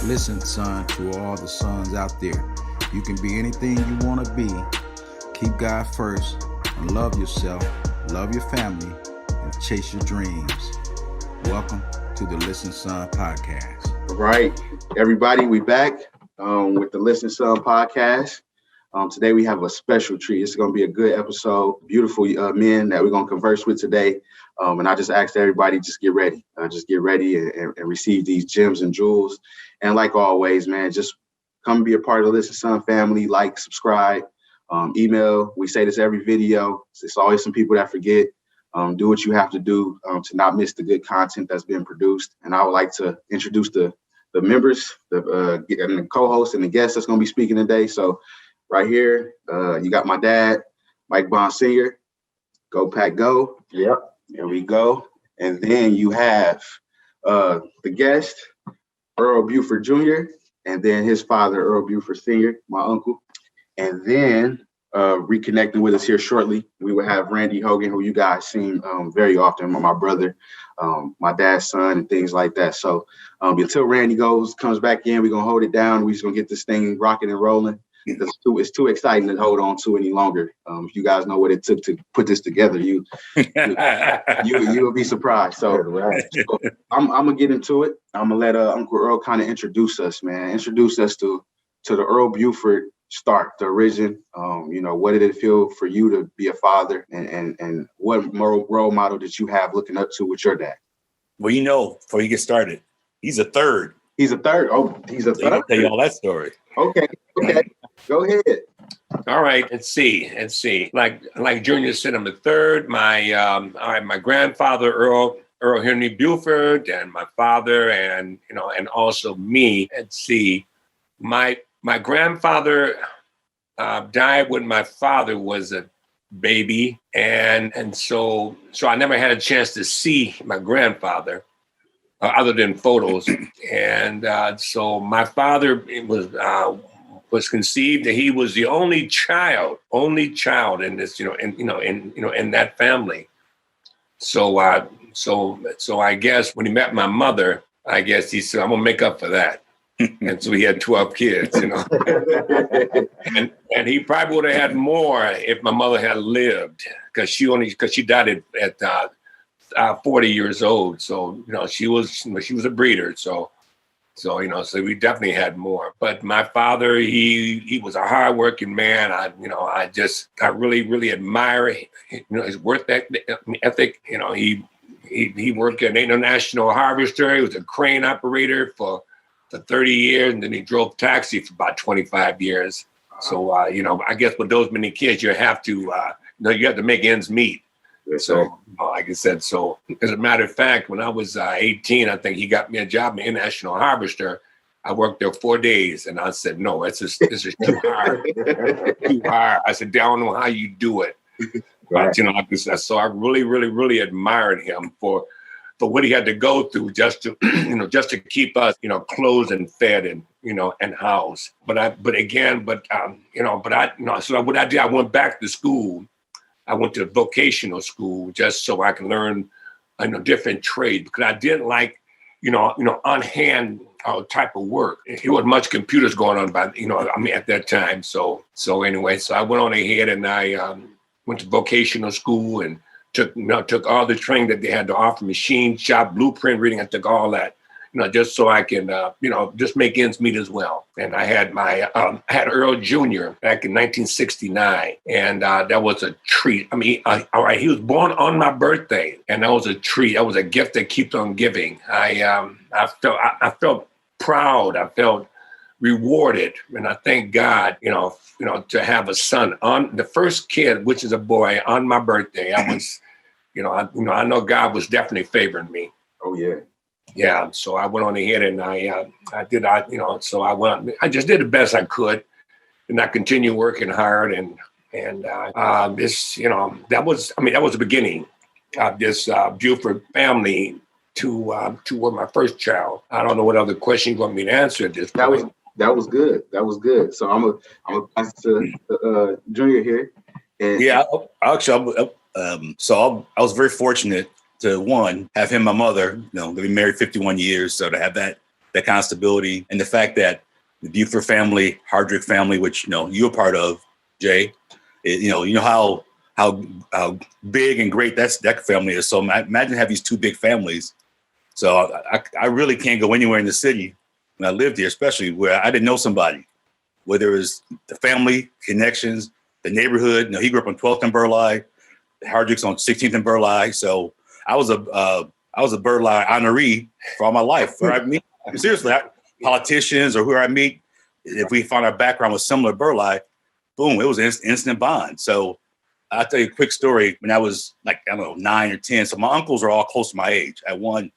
Listen, son, to all the sons out there. You can be anything you want to be. Keep God first and love yourself, love your family, and chase your dreams. Welcome to the Listen Son podcast. All right, everybody, we back with the Listen Son podcast. Today we have a special treat. It's going to be a good episode. Beautiful men that we're going to converse with today. And I just asked everybody, just get ready. And receive these gems and jewels. And like always, man, just come be a part of the Listen Son family. Like, subscribe, email. We say this every video. It's always some people that forget. Do what you have to do to not miss the good content that's been produced. And I would like to introduce the members, the co-hosts and the guests that's going to be speaking today. So right here, you got my dad, Mike Bond Sr. Go Pack Go. Yep. There we go. And then you have the guest, Earl Buford Jr., and then his father, Earl Buford Sr., my uncle. And then reconnecting with us here shortly, we will have Randy Hogan, who you guys seen very often, my brother, my dad's son, and things like that. So until Randy comes back in, we're going to hold it down. We're just going to get this thing rocking and rolling. It's too exciting to hold on to any longer. If you guys know what it took to put this together, you will be surprised. So, so I'm gonna get into it. I'm gonna let Uncle Earl kind of introduce us, man. Introduce us to the Earl Buford start, the origin. What did it feel for you to be a father, and what role model did you have looking up to with your dad? Well, before you get started, he's a third. He's a third. Oh, he's a third. I'll tell you all that story. Okay. Go ahead. All right, let's see. Like Junior said, I'm the third. My grandfather Earl Henry Buford, and my father, and also me. Let's see. My grandfather died when my father was a baby, and so I never had a chance to see my grandfather other than photos. And so my father was conceived, that he was the only child in this, in that family. So I guess when he met my mother, I guess he said, I'm gonna make up for that. And so he had 12 kids, and he probably would have had more if my mother had lived, because she died at 40 years old. So, she was a breeder. So we definitely had more. But my father, he was a hardworking man. I really, really admire, his work ethic. He worked at an international harvester. He was a crane operator for 30 years, and then he drove taxi for about 25 years. So, I guess with those many kids, you have to make ends meet. So, like I said, so as a matter of fact, when I was 18, I think he got me a job in the International Harvester. I worked there 4 days, and I said, no, this is too hard. Too hard. I said, I don't know how you do it. Right. But, like I said, so I really, really, really admired him for what he had to go through just to, just to keep us, clothed and fed and, and housed. So what I did, I went back to school. I went to vocational school just so I can learn, different trades, because I didn't like, on hand type of work. There wasn't much computers going on, at that time. So anyway, so I went on ahead and I went to vocational school and took all the training that they had to offer, machine shop, blueprint reading. I took all that, just so I can, just make ends meet as well. And I had had Earl Jr. back in 1969, and that was a treat. All right, he was born on my birthday, and that was a treat. That was a gift that keeps on giving. I felt proud. I felt rewarded, and I thank God, to have a son on the first kid, which is a boy, on my birthday. I was, I know God was definitely favoring me. Oh yeah. Yeah, so I went on ahead and I just did the best I could, and I continued working hard, and this, that was the beginning of this Buford family to my first child. I don't know what other question you want me to answer at this point. That was good. So I'm a pass to Junior here. And yeah, actually, so I was very fortunate to, one, have him, my mother, they've been married 51 years. So to have that that kind of stability. And the fact that the Buford family, Hardrick family, which, you're a part of, Jay, how big and great that family is. So imagine have these two big families. So I really can't go anywhere in the city when I lived here, especially where I didn't know somebody, whether it was the family connections, the neighborhood. He grew up on 12th and Burleigh, Hardrick's on 16th and Burleigh. So I was a Burleigh honoree for all my life. Where I meet, seriously, politicians or who I meet, if we find our background was similar to Burleigh, boom, it was an instant bond. So I'll tell you a quick story. When I was 9 or 10, so my uncles are all close to my age. I had one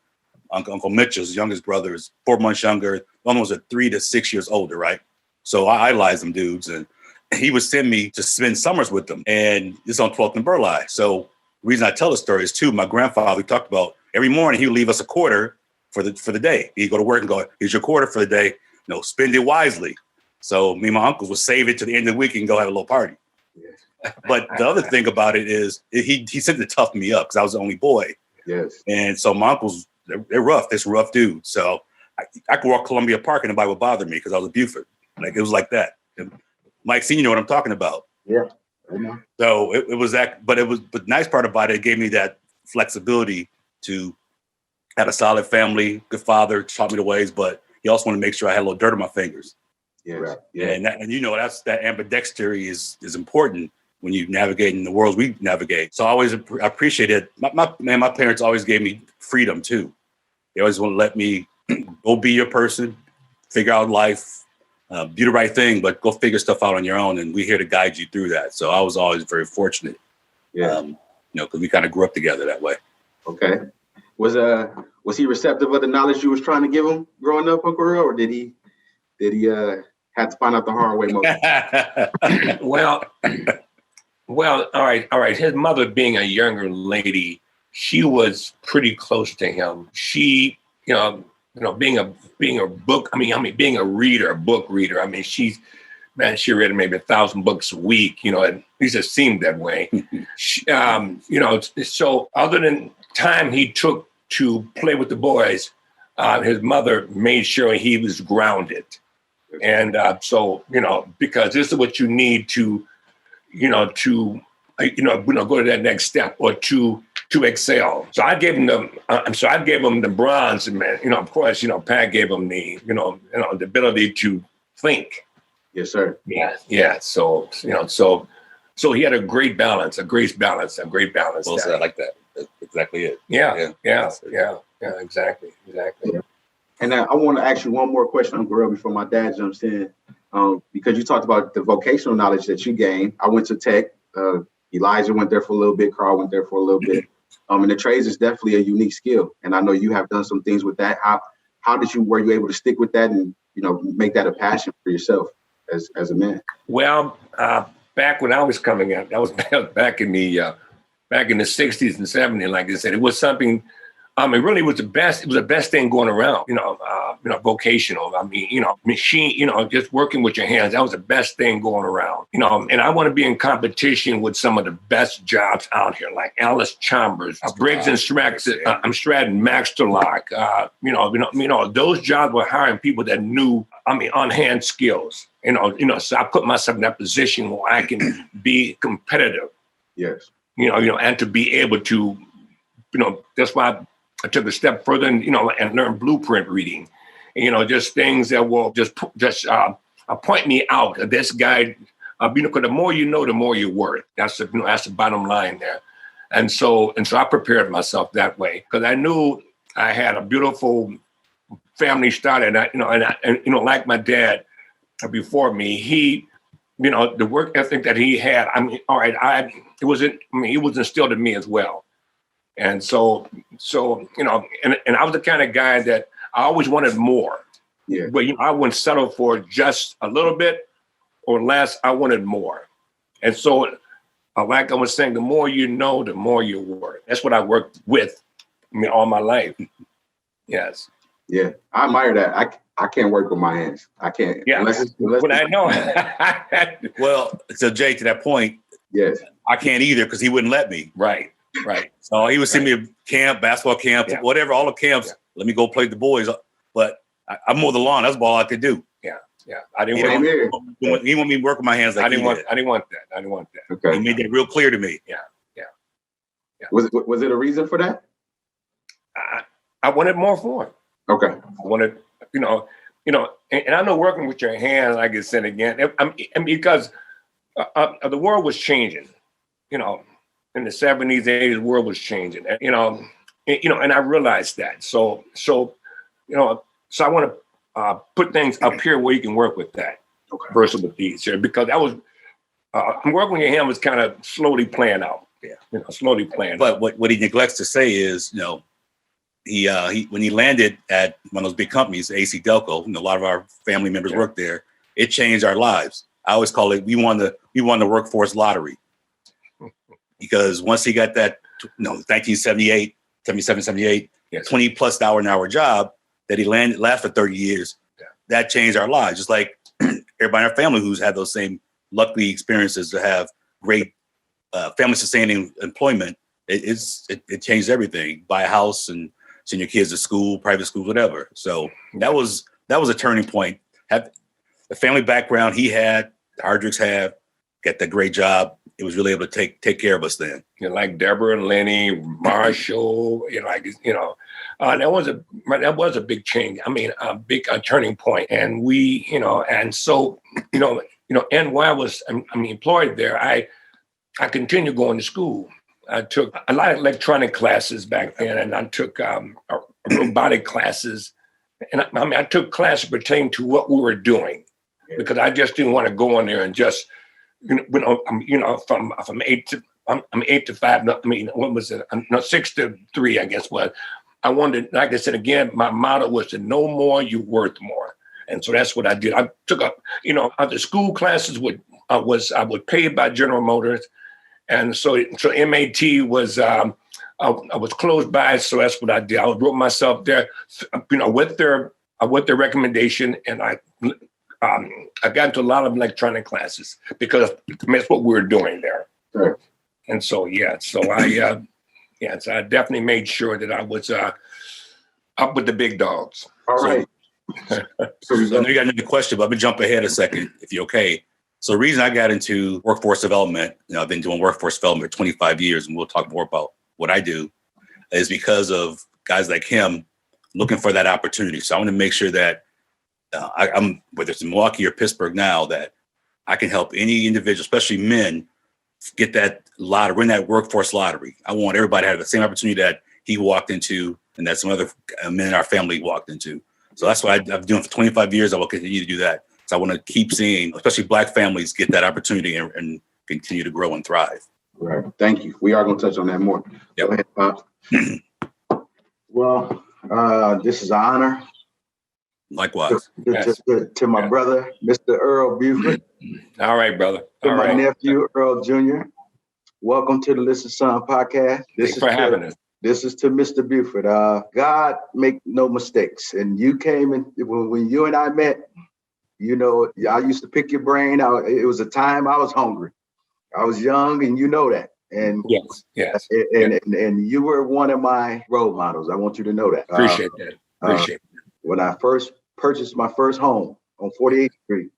Uncle Mitchell's youngest brother is 4 months younger. One was 3 to 6 years older, right? So I idolized them dudes, and he would send me to spend summers with them. And it's on 12th and Burleigh. So the reason I tell the story is too, my grandfather, we talked about every morning he would leave us a quarter for the day. He'd go to work and go, here's your quarter for the day. Spend it wisely. So me and my uncles would save it to the end of the week and go have a little party. Yeah. But the other thing about it is he said to toughen me up because I was the only boy. Yes. And so my uncles, they're rough. They're rough dudes. So I could walk Columbia Park and nobody would bother me because I was a Buford. It was like that. And Mike Sr., you know what I'm talking about. Yeah. I know. So it was that, but the nice part about it gave me that flexibility to have a solid family, good father, taught me the ways, but he also wanted to make sure I had a little dirt on my fingers. Yes. Right. Yeah. And that ambidexterity is important when you navigate in the world we navigate. So I always appreciate it. My parents always gave me freedom too. They always want to let me go be your person, figure out life, do the right thing, but go figure stuff out on your own. And we're here to guide you through that. So I was always very fortunate. Yeah. Because we kind of grew up together that way. Okay. Was he receptive of the knowledge you was trying to give him growing up, Uncle Earl, or did he have to find out the hard way most? Well, all right. His mother, being a younger lady, she was pretty close to him. She, being a book reader. I mean, she read maybe 1,000 books a week. At least it seemed that way. So other than time he took to play with the boys, his mother made sure he was grounded. And so, because this is what you need to go to that next step or to excel. So I gave him the bronze, and of course, Pat gave him the, the ability to think. Yes, sir. Yeah. So he had a great balance. Well said. I like that. That's exactly it. Yeah. Exactly. Yeah. And I want to ask you one more question, Uncle Earl, before my dad jumps in, because you talked about the vocational knowledge that you gained. I went to Tech. Elijah went there for a little bit. Carl went there for a little bit. And the trades is definitely a unique skill. And I know you have done some things with that. Were you able to stick with that and, make that a passion for yourself as a man? Well, back when I was coming up, that was back in the 60s and 70s. Like I said, it was something. It really was the best. It was the best thing going around. Vocational. Machine. Just working with your hands. That was the best thing going around. And I want to be in competition with some of the best jobs out here, like Alice Chambers, Briggs and Stratton, Maxterlock. Those jobs were hiring people that knew. On-hand skills. So I put myself in that position where I can be competitive. Yes. And to be able to, that's why I took a step further and learned blueprint reading, just things that will just point me out. This guy, because the more you know, the more you're worth. That's the bottom line there. And so I prepared myself that way because I knew I had a beautiful family started. And like my dad before me, he, the work ethic that he had. It was instilled in me as well. And so, and I was the kind of guy that I always wanted more. Yeah. But I wouldn't settle for just a little bit or less. I wanted more. And so, like I was saying, the more you know, the more you're worth. That's what I worked with all my life. Yes. Yeah, I admire that. I can't work with my hands. I can't. Yeah, but I know. Well, so Jay, to that point, yes, I can't either because he wouldn't let me. Right. So he would send me to camp, basketball camp, whatever, all the camps. Yeah. Let me go play with the boys. But I mow the lawn. That's all I could do. Yeah. I didn't He want. didn't want me to work with my hands like I didn't he want. did. I didn't want that. I didn't want that. Okay. He made that real clear to me. Yeah. Was it a reason for that? I wanted more for him. Okay. I wanted, and I know working with your hands, like I said again, and because the world was changing, in the 70s, 80s, the world was changing, and I realized that. So I want to put things up here where you can work with that versus with these here, because that was, I'm working with your hand was kind of slowly playing out. Yeah. Slowly playing. But what he neglects to say is, he when he landed at one of those big companies, AC Delco, a lot of our family members worked there. It changed our lives. I always call it we won the workforce lottery, because once he got that 1978, 77, 78, 20 plus an hour job that he lasted for 30 years, that changed our lives. Just like everybody in our family who's had those same lucky experiences to have great family sustaining employment, it changed everything. Buy a house and send your kids to school, private school, whatever. So that was a turning point. Have the family background he had, the Hardricks have, got that great job. It was really able to take care of us then. Like Deborah and Lenny, Marshall, that was a big change. I mean, a big turning point. And we, and so, and while I was employed there, I continued going to school. I took a lot of electronic classes back then, and I took robotic classes. And I took classes pertaining to what we were doing, because I just didn't want to go in there and just, from 8 to 5. No, what was it? No, 6 to 3, I guess was. I wanted, like I said again, my motto was to know more, you worth more, and so that's what I did. I took up, the school classes I was paid by General Motors. And so MAT was I was close by, so that's what I did. I wrote myself there, with their recommendation, and I got into a lot of electronic classes because that's what we were doing there. Sure. And so I definitely made sure that I was up with the big dogs. All right. So I know you got another question, but I'm gonna jump ahead a second, if you're okay. So the reason I got into workforce development, I've been doing workforce development for 25 years, and we'll talk more about what I do, is because of guys like him looking for that opportunity. So I want to make sure that I'm, whether it's in Milwaukee or Pittsburgh now, that I can help any individual, especially men, get that lottery, win that workforce lottery. I want everybody to have the same opportunity that he walked into and that some other men in our family walked into. So that's what I've been doing for 25 years. I will continue to do that. So I want to keep seeing, especially Black families, get that opportunity and continue to grow and thrive. Right. Thank you. We are going to touch on that more. Yep. Go ahead, Pops. Well, this is an honor. Likewise. To my brother, Mr. Earl Buford. All right, brother. To All my right. nephew, Earl Jr. Welcome to the Listen Son podcast. Thanks for having us. This is to Mr. Buford. God make no mistakes. And you came in, when you and I met, I used to pick your brain. It was a time I was hungry. I was young, and you know that. And yes. And you were one of my role models. I want you to know that. Appreciate that. When I first purchased my first home on 48th Street.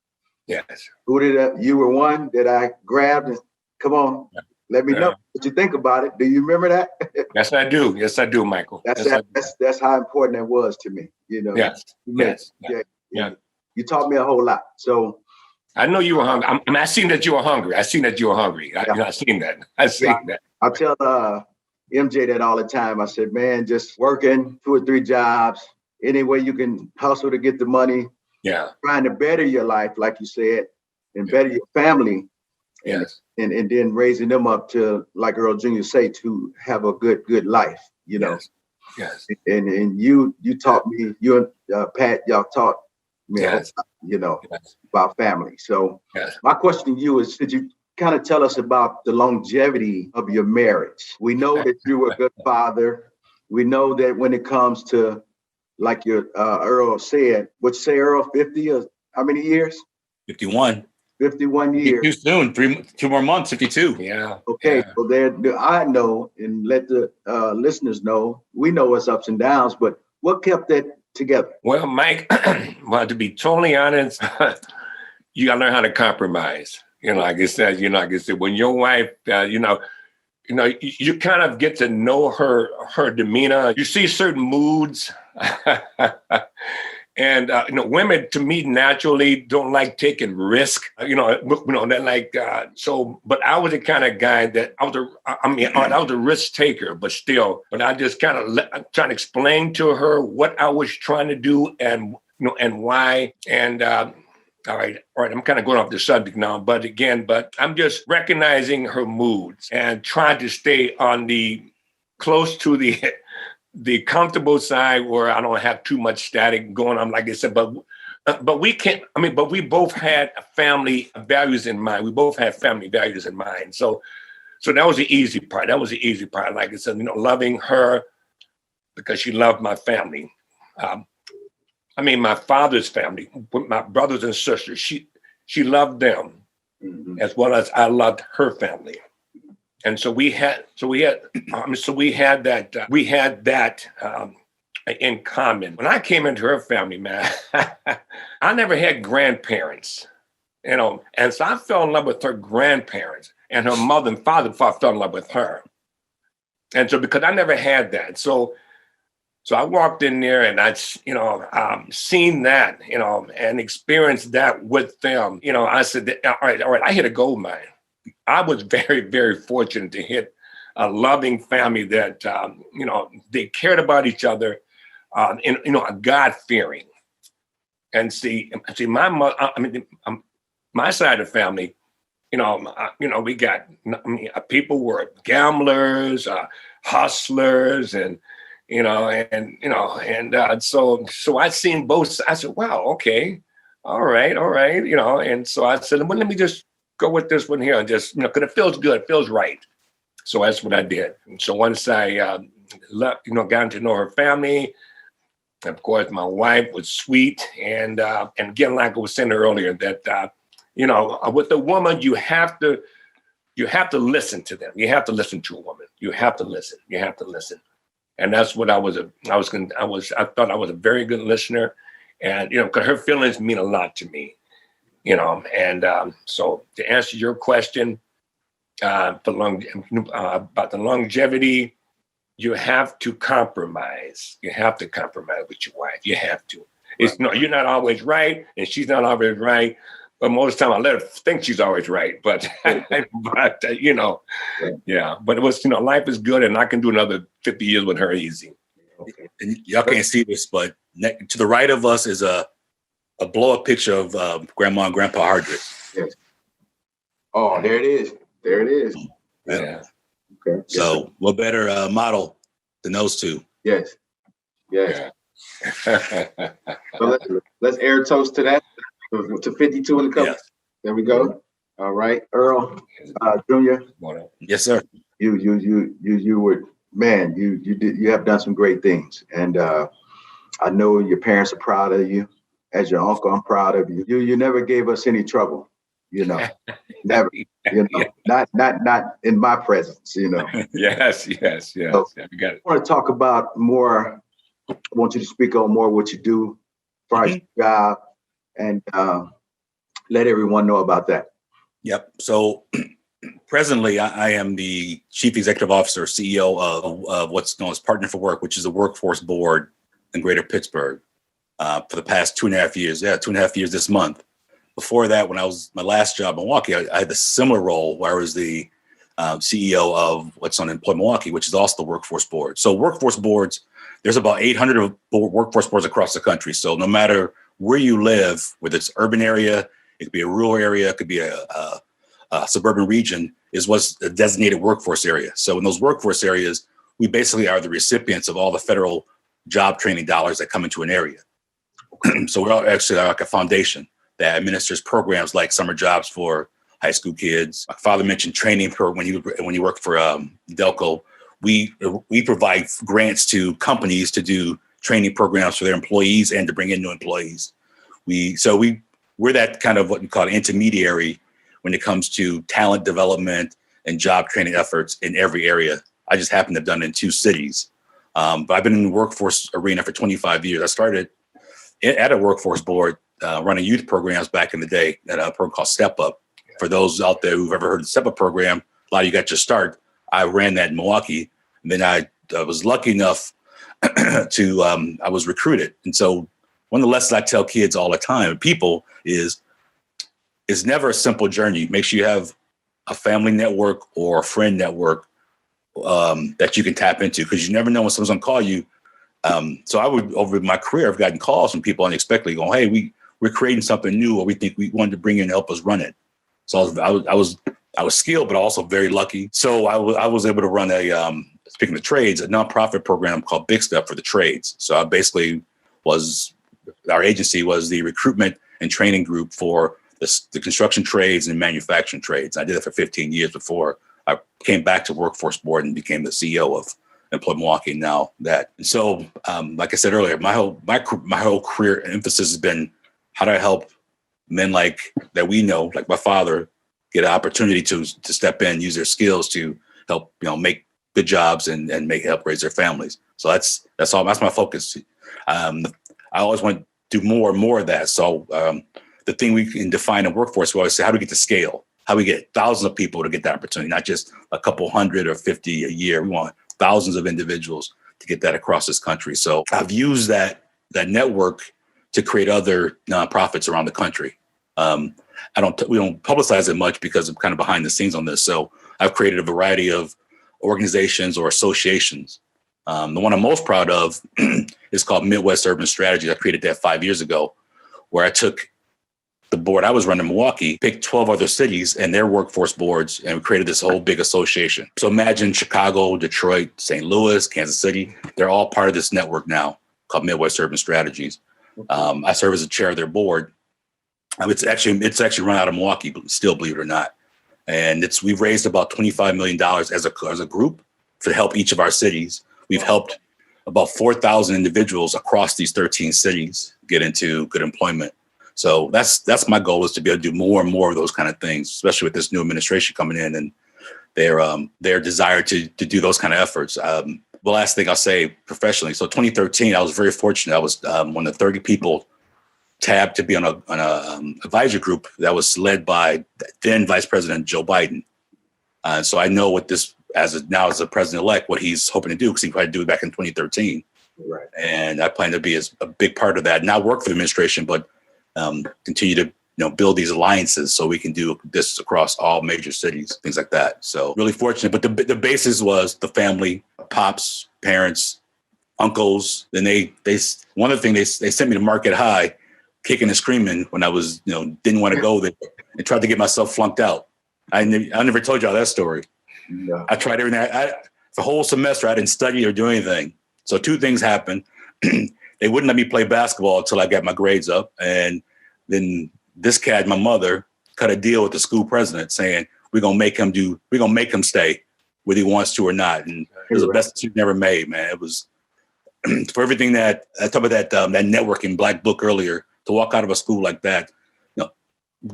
Yes. You were one that I grabbed and come on, let me know what you think about it. Do you remember that? Yes, I do. Yes, I do, Michael. That's how important that was to me. Yes. Yeah. You taught me a whole lot. So I know you were hungry. I seen that you were hungry. I seen that. I seen that. I tell MJ that all the time. I said, man, just working 2 or 3 jobs, any way you can hustle to get the money. Yeah. Trying to better your life, like you said, and better your family. Yes. And then raising them up to, like Earl Jr. say, to have a good life, Yes. And you taught me, you and Pat, y'all taught me, about family. So my question to you is, could you kind of tell us about the longevity of your marriage? We know that you were a good father. We know that when it comes to, like your Earl said, would you say, Earl, 50 or how many years? 51. 51 years. Too soon. 2 more months, 52. Yeah. Okay. Yeah. So there, I know, and let the listeners know, we know it's ups and downs, but what kept that together? Well, Mike, well, to be totally honest, you got to learn how to compromise. Like I said, when your wife, you kind of get to know her demeanor. You see certain moods. And women, to me, naturally don't like taking risk. They're like so. But I was the kind of guy that I was a risk taker, but I just kind of trying to explain to her what I was trying to do and why. And all right. I'm kind of going off the subject now, but I'm just recognizing her moods and trying to stay on close to the comfortable side where I don't have too much static going on, like I said, but we can't, but we both had family values in mind. We both had family values in mind. So that was the easy part. Like I said, loving her because she loved my family. My father's family, my brothers and sisters, she loved them as well as I loved her family. And so we had that in common. When I came into her family, man, I never had grandparents, and so I fell in love with her grandparents, and her mother and father fell in love with her. And so because I never had that, so I walked in there and I, seen that, and experienced that with them. I said, all right, I hit a gold mine. I was very, very fortunate to hit a loving family that, they cared about each other, and, a God-fearing. And see, my mother, my side of the family, we got, people were gamblers, hustlers, and, so I seen both. I said, wow, okay, all right, and so I said, well, let me just go with this one here and just, because it feels good, it feels right. So that's what I did. And so once I, got to know her family, of course, my wife was sweet. And again, like I was saying earlier, that, with a woman, you have to listen to them. You have to listen to a woman. You have to listen. And that's what I thought I was a very good listener. And, because her feelings mean a lot to me. So to answer your question about the longevity, you have to compromise. You have to compromise with your wife. You have to. It's you're not always right, and she's not always right. But most of the time, I let her think she's always right. But yeah. But it was life is good, and I can do another 50 years with her easy. Okay. And y'all can't see this, but to the right of us is a blow-up picture of Grandma and Grandpa Hardrick. Yes. Oh, there it is. Yeah. Okay. So what better model than those two? Yes. Yeah. So let's air toast to that, to 52 in the cup. Yes. There we go. All right, Earl Jr. Yes, sir. You were, man. You have done some great things, and I know your parents are proud of you. As your uncle, I'm proud of you. You never gave us any trouble, never, not in my presence, Yes. So, We got it. I want to talk about more. I want you to speak on more what you do as far as your job, and let everyone know about that. Yep. So presently, I am the Chief Executive Officer, CEO of what's known as Partner for Work, which is a workforce board in Greater Pittsburgh. For the past 2.5 years. 2.5 years this month. Before that, when I was my last job in Milwaukee, I had a similar role where I was the CEO of what's on Employment Milwaukee, which is also the workforce board. So workforce boards, there's about 800 workforce boards across the country. So no matter where you live, whether it's urban area, it could be a rural area, it could be a suburban region, is what's a designated workforce area. So in those workforce areas, we basically are the recipients of all the federal job training dollars that come into an area. So we're actually like a foundation that administers programs like summer jobs for high school kids. My father mentioned training when you work for Delco. We provide grants to companies to do training programs for their employees and to bring in new employees. We're that kind of what we call an intermediary when it comes to talent development and job training efforts in every area. I just happen to have done it in 2 cities. But I've been in the workforce arena for 25 years. I started at a workforce board running youth programs back in the day at a program called Step Up. For those out there who've ever heard of the Step Up program, a lot of you got your start. I ran that in Milwaukee. And then I was lucky enough to, I was recruited. And so one of the lessons I tell kids all the time, people, is it's never a simple journey. Make sure you have a family network or a friend network that you can tap into, because you never know when someone's going to call you. So I would, over my career, I've gotten calls from people unexpectedly going, hey, we're creating something new, or we think we wanted to bring you and help us run it. So I was skilled, but also very lucky. So I was able to run speaking of trades, a nonprofit program called Big Step for the trades. So I basically our agency was the recruitment and training group for the construction trades and manufacturing trades. I did it for 15 years before I came back to Workforce Board and became the CEO of Employ Milwaukee. Now that, and so like I said earlier, my whole career emphasis has been, how do I help men like that we know, like my father, get an opportunity to step in, use their skills to help, make good jobs and help raise their families. So that's my focus. I always want to do more and more of that. So the thing we can define in workforce, we always say, how do we get to scale? How do we get thousands of people to get that opportunity, not just a couple hundred or 50 a year? We want thousands of individuals to get that across this country. So I've used that network to create other nonprofits around the country. We don't publicize it much because I'm kind of behind the scenes on this. So I've created a variety of organizations or associations. The one I'm most proud of is called Midwest Urban Strategy. I created that 5 years ago, where I took the board I was running in Milwaukee, picked 12 other cities and their workforce boards, and we created this whole big association. So imagine Chicago, Detroit, St. Louis, Kansas City. They're all part of this network now called Midwest Urban Strategies. I serve as the chair of their board. It's actually run out of Milwaukee, but still, believe it or not. And we've raised about $25 million as a group to help each of our cities. We've helped about 4,000 individuals across these 13 cities get into good employment. So that's my goal, is to be able to do more and more of those kind of things, especially with this new administration coming in and their desire to do those kind of efforts. The last thing I'll say professionally. So 2013, I was very fortunate. I was one of the 30 people tabbed to be on a advisory group that was led by then Vice President Joe Biden. So I know what this, as a president-elect, what he's hoping to do, because he tried to do it back in 2013. Right. And I plan to be a big part of that, not work for the administration, but continue to build these alliances so we can do this across all major cities, things like that. So really fortunate. But the basis was the family, pops, parents, uncles. Then one of the things they sent me to Market High, kicking and screaming when I was didn't want to go there, and tried to get myself flunked out. I never told y'all that story. No. I tried everything. For a whole semester, I didn't study or do anything. So two things happened. They wouldn't let me play basketball until I got my grades up. And then this cat, my mother, cut a deal with the school president saying, we're going to make him stay whether he wants to or not. And it was the best decision ever made, man. It was for everything that I talked about, that networking Black Book earlier, to walk out of a school like that,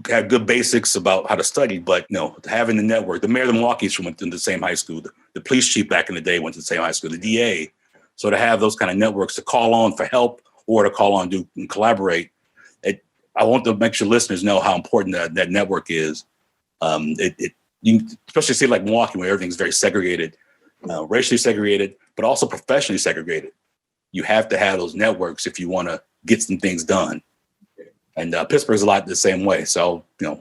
had good basics about how to study, but having the network. The mayor of Milwaukee went to the same high school. The police chief back in the day went to the same high school. The DA. So to have those kind of networks to call on for help or to call on and collaborate, I want to make sure listeners know how important that network is. You especially see like Milwaukee, where everything's very segregated, racially segregated, but also professionally segregated. You have to have those networks if you want to get some things done. And Pittsburgh's a lot the same way. So, I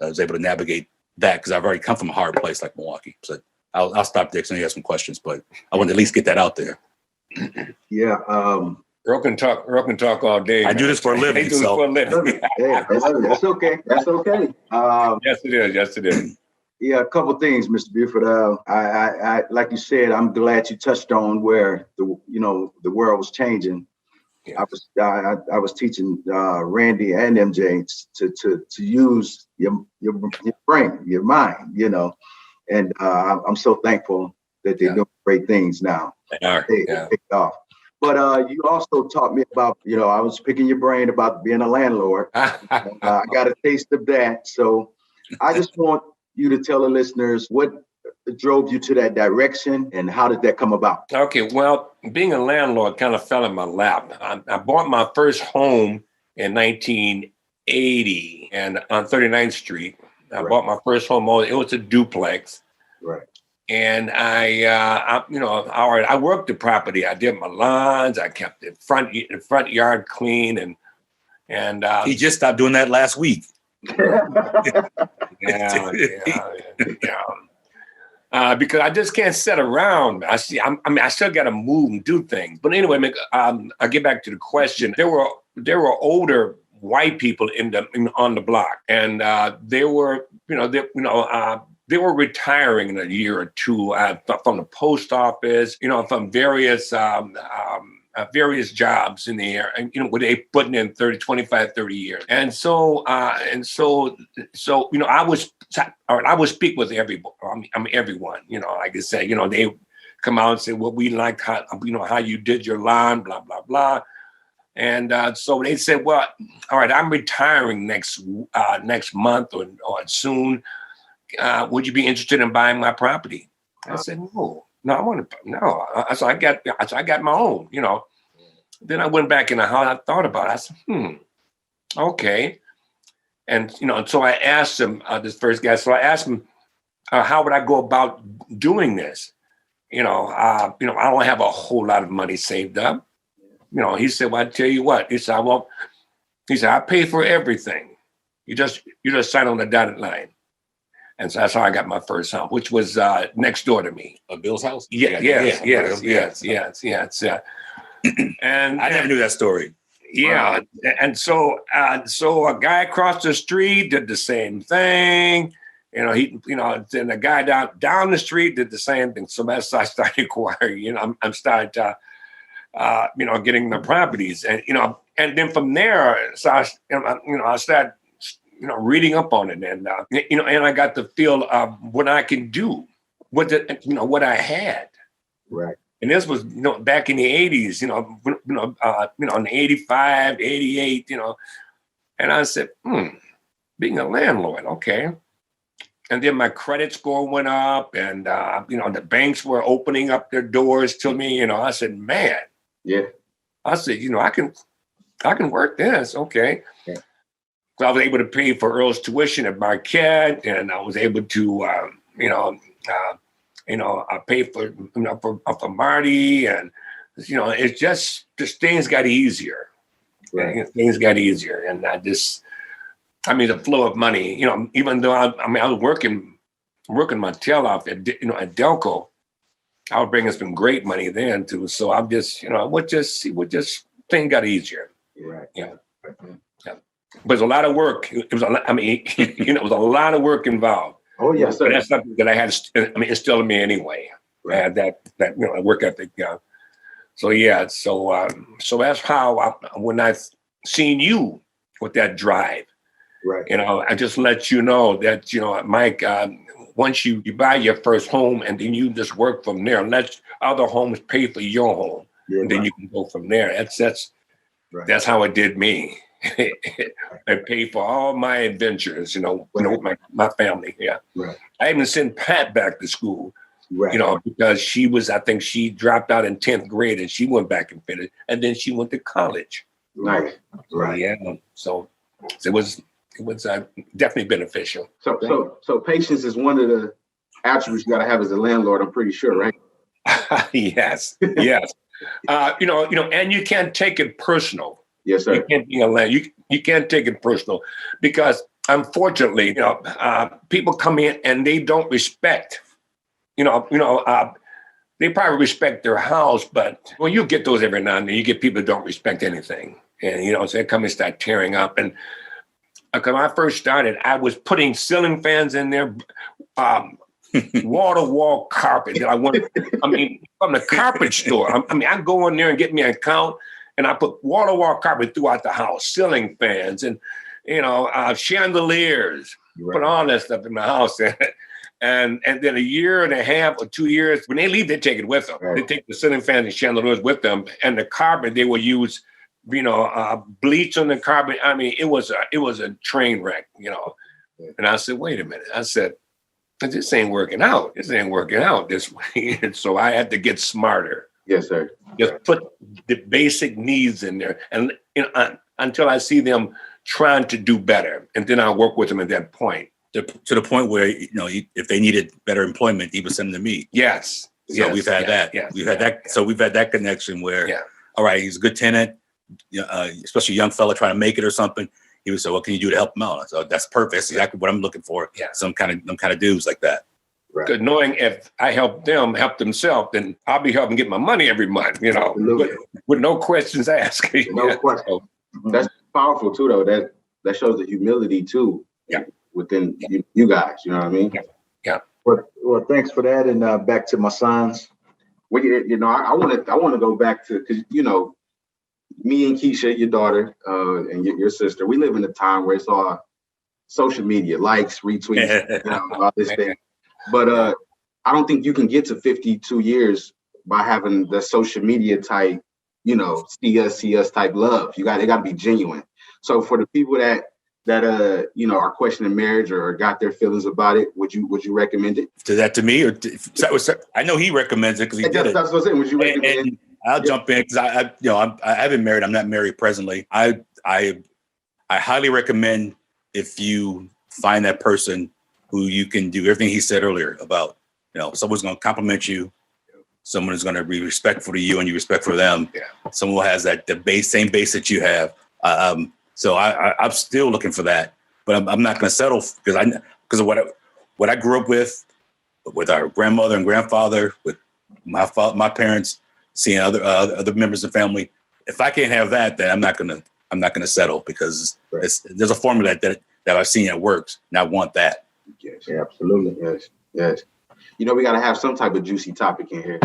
was able to navigate that because I've already come from a hard place like Milwaukee. So I'll stop there because I know you have some questions, but I want to at least get that out there. Yeah. Earl can talk all day. I do this for a living. He do this for a living. Hey, that's okay. That's okay. Yes, it is. Yes, it is. Yeah, a couple of things, Mr. Buford. I like you said, I'm glad you touched on where the world was changing. Yeah. I was teaching Randy and MJ to use your brain, your mind, and I'm so thankful that they're doing great things now. They are. They picked off. But you also taught me about, I was picking your brain about being a landlord. I got a taste of that. So I just want you to tell the listeners what drove you to that direction, and how did that come about? Okay, well, being a landlord kind of fell in my lap. I bought my first home in 1980 and on 39th Street. I bought my first home. It was a duplex. Right. And I worked the property. I did my lawns. I kept the front yard clean, and he just stopped doing that last week. Yeah. Because I just can't sit around. I still got to move and do things. But anyway, I'll get back to the question. There were older white people on the block, and they were retiring in a year or two from the post office, from various jobs in the air, and where they putting in 25, 30 years. And so I would speak with everyone, like I said, they come out and say, well, we like how you did your line, blah, blah, blah. And so they said, well, all right, I'm retiring next month or soon. Would you be interested in buying my property? I said, no, I want to, no. I got my own, Then I went back in the house. I thought about it. I said, okay. And, so I asked him, this first guy, how would I go about doing this? I don't have a whole lot of money saved up. He said, well, I tell you what. He said, I pay for everything. You just sign on the dotted line. And so that's how I got my first home, which was next door to me. A Bill's house? Yes. And I never knew that story. Yeah. Wow. And so a guy across the street did the same thing. Then the guy down the street did the same thing. So that's I started acquiring, I'm started getting the properties, and then from there, so I started reading up on it, and and I got the feel of what I can do, what I had. Right. And this was, back in the 80s, in the 85, 88, and I said, being a landlord, okay. And then my credit score went up, and the banks were opening up their doors to me. I said, man, yeah. I said, I can work this, okay. Yeah. So I was able to pay for Earl's tuition at Marquette, and I was able to, I paid for Marty, and it's just things got easier. Right. Things got easier, and the flow of money. Even though I was working my tail off at Delco, I was bringing some great money then too. So I'm just things got easier. Right. Yeah. Yeah. But it's a lot of work. It was it was a lot of work involved. Oh yes, sir. But that's something that I had. Instilled in me anyway. Right. I had that work ethic. So yeah. So that's how when I seen you with that drive. Right. I just let you know that Mike. Once you buy your first home, and then you just work from there, and let other homes pay for your home, and then you can go from there. That's how it did me. I paid for all my adventures, with my family. Yeah. Right. I even sent Pat back to school, right. Because I think she dropped out in 10th grade, and she went back and finished, and then she went to college. Right. Right. Yeah. So it was definitely beneficial. So patience is one of the attributes you got to have as a landlord. I'm pretty sure, right? Yes. And you can't take it personal. Yes, sir. You can't be a landlord. You can't take it personal, because unfortunately, people come in and they don't respect. They probably respect their house, but you get those every now and then. You get people that don't respect anything, and so they come and start tearing up. And when I first started, I was putting ceiling fans in there, wall-to-wall carpet. From the carpet store. I go in there and get me an account, and I put wall-to-wall carpet throughout the house, ceiling fans, and chandeliers. Right. Put all that stuff in the house, and then a year and a half or 2 years, when they leave, they take it with them. Right. They take the ceiling fans and chandeliers with them, and the carpet they will use. Bleach on the carpet. It was a train wreck, And I said, wait a minute. I said, this ain't working out. This ain't working out this way. And so I had to get smarter. Yes, sir. Just put the basic needs in there, and until I see them trying to do better, and then I'll work with them at that point. To the point where, if they needed better employment, he would send them to me. Yes. So we've had that. Yes, we've had that. So we've had that connection where, all right, he's a good tenant, especially a young fella trying to make it or something. He would say, "What can you do to help him out?" So that's perfect. That's exactly what I'm looking for. Yeah. Some kind of dudes like that. Right. Because knowing if I help them help themselves, then I'll be helping get my money every month, with no questions asked. No question. So, That's powerful too, though. That shows the humility too. Yeah. Within you guys, you know what I mean? Yeah. Well, thanks for that. And back to my sons. Well, I want to go back to, because me and Keisha, your daughter, and your sister, we live in a time where it's all social media, likes, retweets, all this thing. But I don't think you can get to 52 years by having the social media type, see us type love. It got to be genuine. So for the people that are questioning marriage or got their feelings about it, would you recommend it? To me, or I know he recommends it because he did it. That's what I'm saying. Would you recommend it? I'll jump in because I haven't married. I'm not married presently. I highly recommend, if you find that person who you can do everything he said earlier about, someone's going to compliment you, someone is going to be respectful to you and you respect for them. Yeah. Someone who has that same base that you have. So I'm still looking for that, but I'm not going to settle because of what I grew up with our grandmother and grandfather, with my parents, seeing other members of the family. If I can't have that, then I'm not going to settle, because there's a formula that I've seen that works, and I want that. Yes, absolutely. Yes. We got to have some type of juicy topic in here.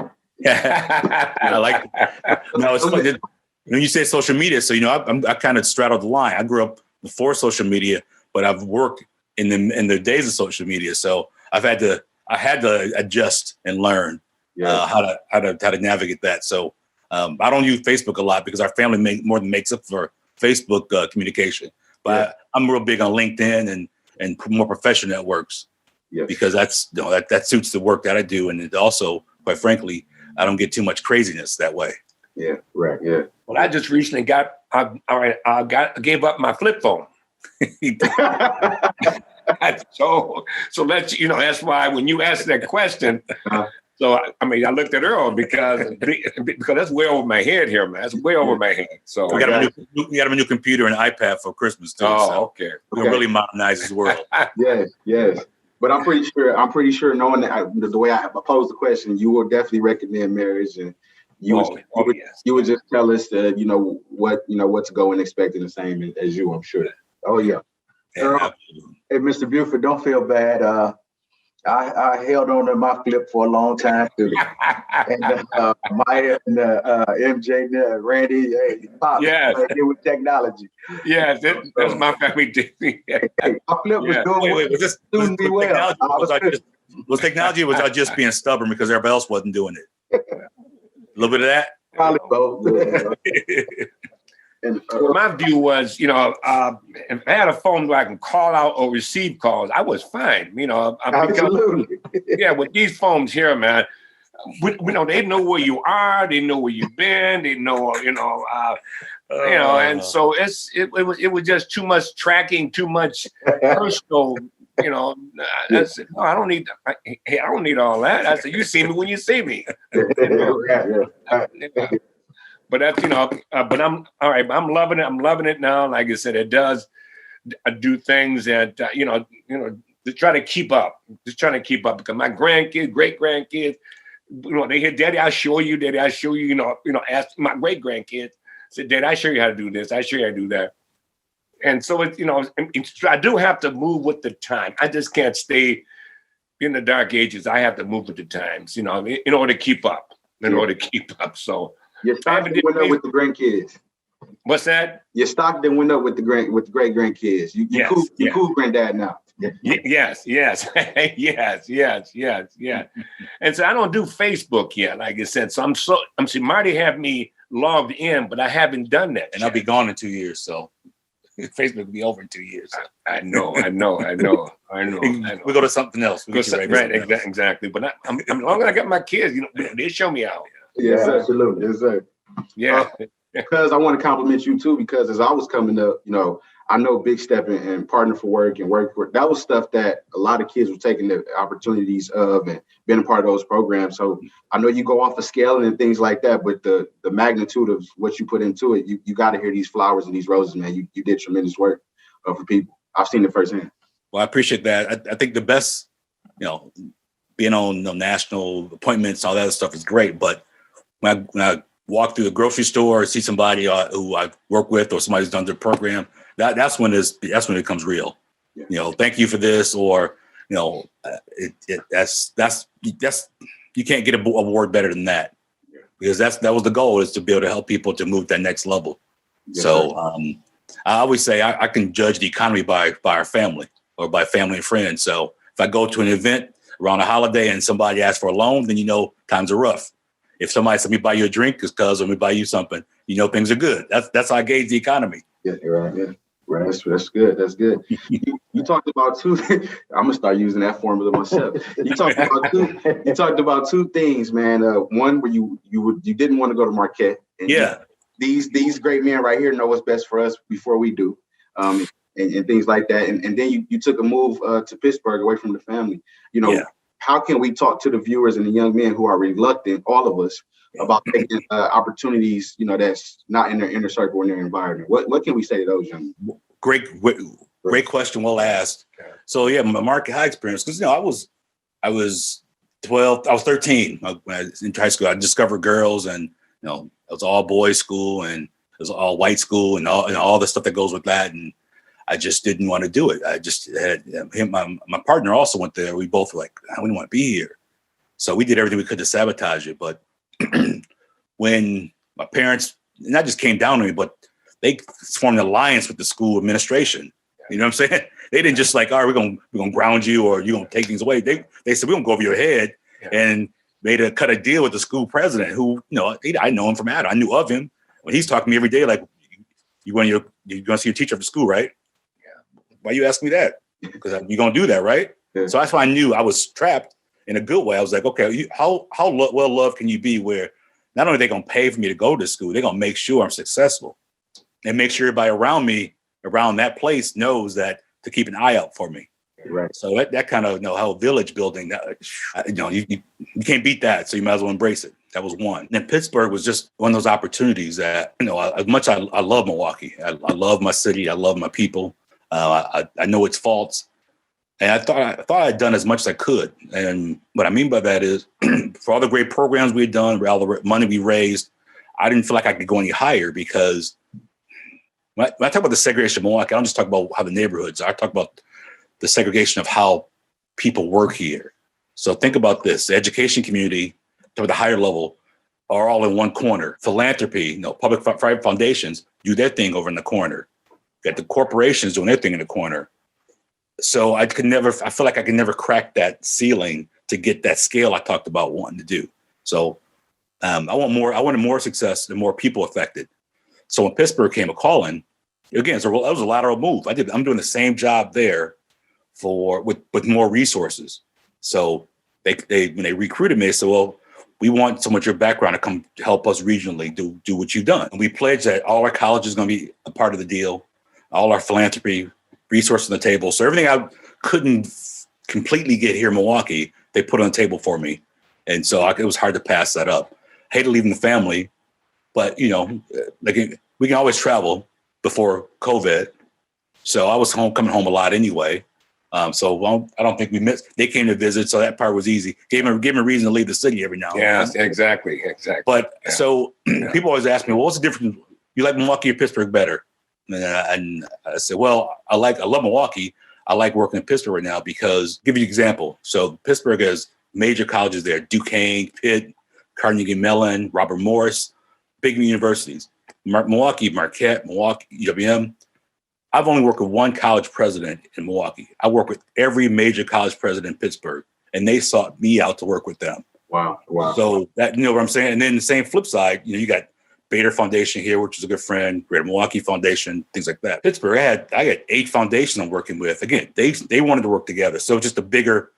I like it. No, it's funny. When you say social media, so I kind of straddled the line. I grew up before social media, but I've worked in the days of social media. So I had to adjust and learn how to navigate that. So I don't use Facebook a lot because our family more than makes up for Facebook communication. But I'm real big on LinkedIn and more professional networks, because that suits the work that I do, and it also, quite frankly, I don't get too much craziness that way. Yeah, right. Yeah. Well, I just recently gave up my flip phone. So that's why when you asked that question, so I looked at Earl because that's way over my head here, man. That's way over my head. So we got him a new computer and iPad for Christmas too. Oh, so okay. We'll really modernize his world. Yes. But I'm pretty sure knowing that the way I posed the question, you will definitely recommend marriage, and you would just tell us that what to go and expecting the same as you, I'm sure. Oh yeah. Earl, hey, Mr. Buford, don't feel bad. I held on to my flip for a long time too. And Maya and MJ, Randy, Pop, deal with technology. Yeah, that's my family too. Hey, my flip was doing well. Was technology, was I just being stubborn because everybody else wasn't doing it? A little bit of that? Probably both. My view was, if I had a phone where I can call out or receive calls, I was fine. Absolutely. With these phones here, man, they know where you are, they know where you've been, they know, and so it was just too much tracking, too much personal. I don't need all that. I said, you see me when you see me. But that's, but I'm all right. I'm loving it. I'm loving it now. Like I said, it does do things that, to try to keep up. Just trying to keep up, because my grandkids, great grandkids, they hear, Daddy, I'll show you. Daddy, I'll show you. Ask my great grandkids. Said, Daddy, I show you how to do this. I show you how to do that. And so I do have to move with the time. I just can't stay in the dark ages. I have to move with the times, in order to keep up. So. Your stock went up with the grandkids. What's that? Your stock then went up with the great grandkids. You cool granddad now. Yes. yes. And so I don't do Facebook yet, like I said. So I'm Marty have me logged in, but I haven't done that. And I'll be gone in 2 years. So Facebook will be over in 2 years. So. I know. We go to something else. We Right, exactly. But I'm long as I got my kids, they show me out. Yes, sir. absolutely. Yes, sir. Yeah. Because I want to compliment you too, because as I was coming up, I know Big Step and Partner for Work and Work for, that was stuff that a lot of kids were taking the opportunities of and being a part of those programs. So I know you go off of scaling and things like that, but the magnitude of what you put into it, you got to hear these flowers and these roses, man. You did tremendous work for people. I've seen it firsthand. Well, I appreciate that. I think the best, being on national appointments, all that stuff is great. But when I walk through a grocery store or see somebody who I work with or somebody who's done their program, that's when it becomes real. Yeah. Thank you for this, or that's you can't get a award better than that, because that was the goal, is to be able to help people to move to that next level. Yes, So I always say I can judge the economy by our family or by family and friends. So if I go to an event around a holiday and somebody asks for a loan, then times are rough. If somebody said, "Let me buy you a drink," because let me buy you something, things are good. That's how I gauge the economy. Yeah, you're right. Yeah. Right. That's good. That's good. You talked about two. I'm gonna start using that formula myself. You talked about two things, man. One where you didn't want to go to Marquette. And these great men right here know what's best for us before we do, and things like that. And then you took a move to Pittsburgh, away from the family. How can we talk to the viewers and the young men who are reluctant, all of us, about taking opportunities, that's not in their inner circle, in their environment? What can we say to those young men? Great question. Well asked. So my Marquette High experience, because I was 12, I was 13 when I was in high school. I discovered girls, and it was all boys school, and it was all white school, and all the stuff that goes with that. And I just didn't want to do it. I just had him. My partner also went there. We both were like, I don't want to be here. So we did everything we could to sabotage it. But when my parents, and that just came down to me, but they formed an alliance with the school administration. You know what I'm saying? They didn't just like, all right, we're gonna ground you, or you're gonna take things away. They said, we're gonna go over your head, and cut a deal with the school president, who, I know him from Adam. I knew of him when he's talking to me every day, like, you're gonna see your teacher after school, right? Yeah. Why you ask me that? Because you're gonna do that, right? Yeah. So that's why I knew I was trapped in a good way. I was like, okay, how well loved can you be, where not only are they gonna pay for me to go to school, they're gonna make sure I'm successful, and make sure everybody around me, around that place, knows that to keep an eye out for me. Right. So that kind of how village building, you can't beat that. So you might as well embrace it. That was one. And Pittsburgh was just one of those opportunities that, as much I love Milwaukee. I love my city. I love my people. I know its faults. And I thought I'd done as much as I could. And what I mean by that is, for all the great programs we had done, for all the money we raised, I didn't feel like I could go any higher, because when I talk about the segregation of Milwaukee, I don't just talk about how the neighborhoods are. I talk about the segregation of how people work here. So think about this: the education community, to the higher level, are all in one corner. Philanthropy, public-private foundations do their thing over in the corner. You got the corporations doing their thing in the corner. So I feel like I could never crack that ceiling to get that scale I talked about wanting to do. So I wanted more success and more people affected. So when Pittsburgh came a calling, again, that was a lateral move. I'm doing the same job there with more resources. So when they recruited me, they said, well, we want someone with your background to come help us regionally do what you've done. And we pledged that all our colleges is going to be a part of the deal, all our philanthropy, resources on the table. So everything I couldn't completely get here in Milwaukee, they put on the table for me. And so it was hard to pass that up. Hated leaving the family, but we can always travel before COVID. So I was coming home a lot anyway. So I don't think we missed. They came to visit, so that part was easy. Gave me a reason to leave the city every now and then. Yeah, exactly. But so people always ask me, well, what's the difference? You like Milwaukee or Pittsburgh better? And I said, well, I love Milwaukee. I like working in Pittsburgh right now because, give you an example. So Pittsburgh has major colleges there: Duquesne, Pitt, Carnegie Mellon, Robert Morris, big universities. Milwaukee, Marquette, Milwaukee, UWM. I've only worked with one college president in Milwaukee. I work with every major college president in Pittsburgh, and they sought me out to work with them. Wow. So that, what I'm saying? And then the same flip side, you got Bader Foundation here, which is a good friend, Greater Milwaukee Foundation, things like that. Pittsburgh, I got 8 foundations I'm working with. Again, they wanted to work together. So just a bigger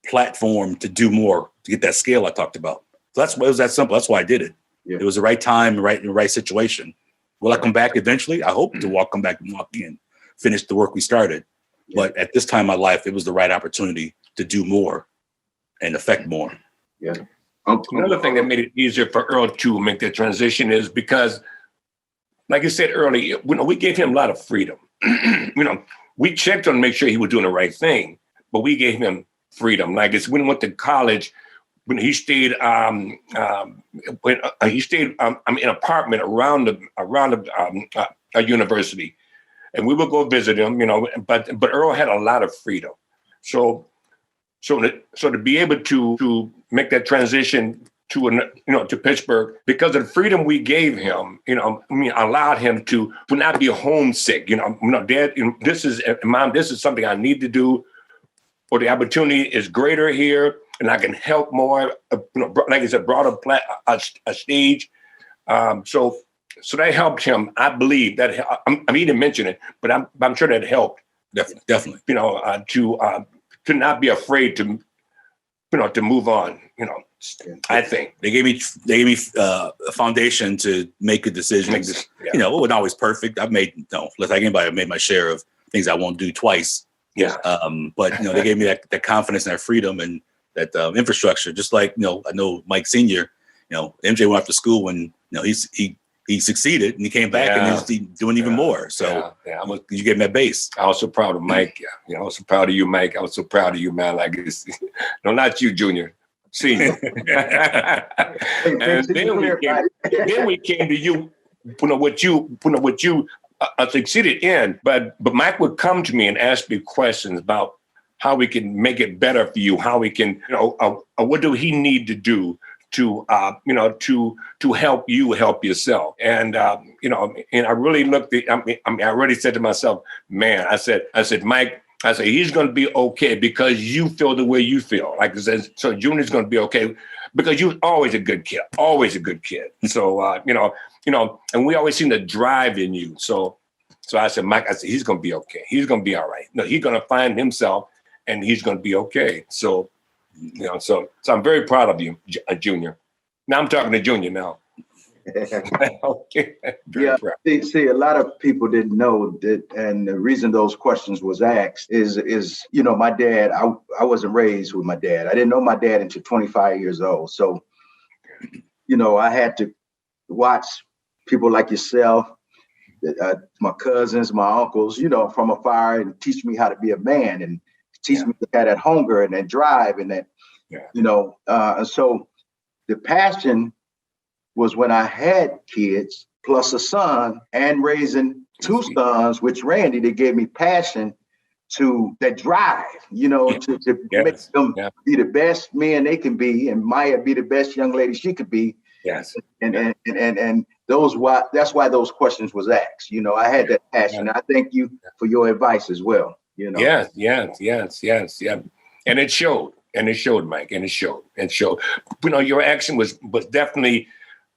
platform to do more, to get that scale I talked about. So it was that simple. That's why I did it. Yeah. It was the right time, the right situation. Will I come back eventually? I hope to come back to Milwaukee and finish the work we started. Yeah. But at this time in my life, it was the right opportunity to do more and affect more. Yeah. Another thing that made it easier for Earl to make that transition is because, like I said earlier, we gave him a lot of freedom. We checked on to make sure he was doing the right thing, but we gave him freedom. Like when he went to college, when he stayed, in an apartment around a university, and we would go visit him. But Earl had a lot of freedom. So to be able to make that transition to Pittsburgh, because of the freedom we gave him, allowed him to not be homesick. Dad, this is Mom, this is something I need to do, or the opportunity is greater here, and I can help more. Like I said, brought a stage. So that helped him. I believe that he didn't mention it, but I'm sure that helped. Definitely. To not be afraid to move on. I think they gave me a foundation to make good decisions. It wasn't always perfect. I made like anybody, I made my share of things I won't do twice. Yeah. But they gave me that confidence and that freedom and that infrastructure. Just like I know Mike Sr. MJ went off to school when he succeeded and he came back and he's doing even more. So you gave him that base. I was so proud of Mike. I was so proud of you, Mike. I was so proud of you, man. Like no, not you, Junior. Senior. And then we came to you. What you succeeded in. But Mike would come to me and ask me questions about how we can make it better for you. How we can, what do he need to do to help you help yourself. And and I really looked at, I really said to myself, man, I said, Mike, he's going to be okay because you feel the way you feel. Like I said, so Junior's going to be okay because you're always a good kid. So, and we always seen the drive in you. So I said, Mike, he's going to be okay. He's going to be all right. No, he's going to find himself and he's going to be okay. So, so I'm very proud of you, Junior. Now I'm talking to Junior now. Okay. Proud. See, a lot of people didn't know that, and the reason those questions was asked is my dad. I wasn't raised with my dad. I didn't know my dad until 25 years old. So, I had to watch people like yourself, my cousins, my uncles, from afar, and teach me how to be a man and teach me to have that hunger and that drive and that, and so the passion was when I had kids plus a son and raising 2 sons, which Randy, they gave me passion to that drive, to make them be the best men they can be, and Maya be the best young lady she could be. Yes. And that's why those questions was asked. I had that passion. I thank you for your advice as well. Yes. And it showed, Mike, and it showed. Your action was definitely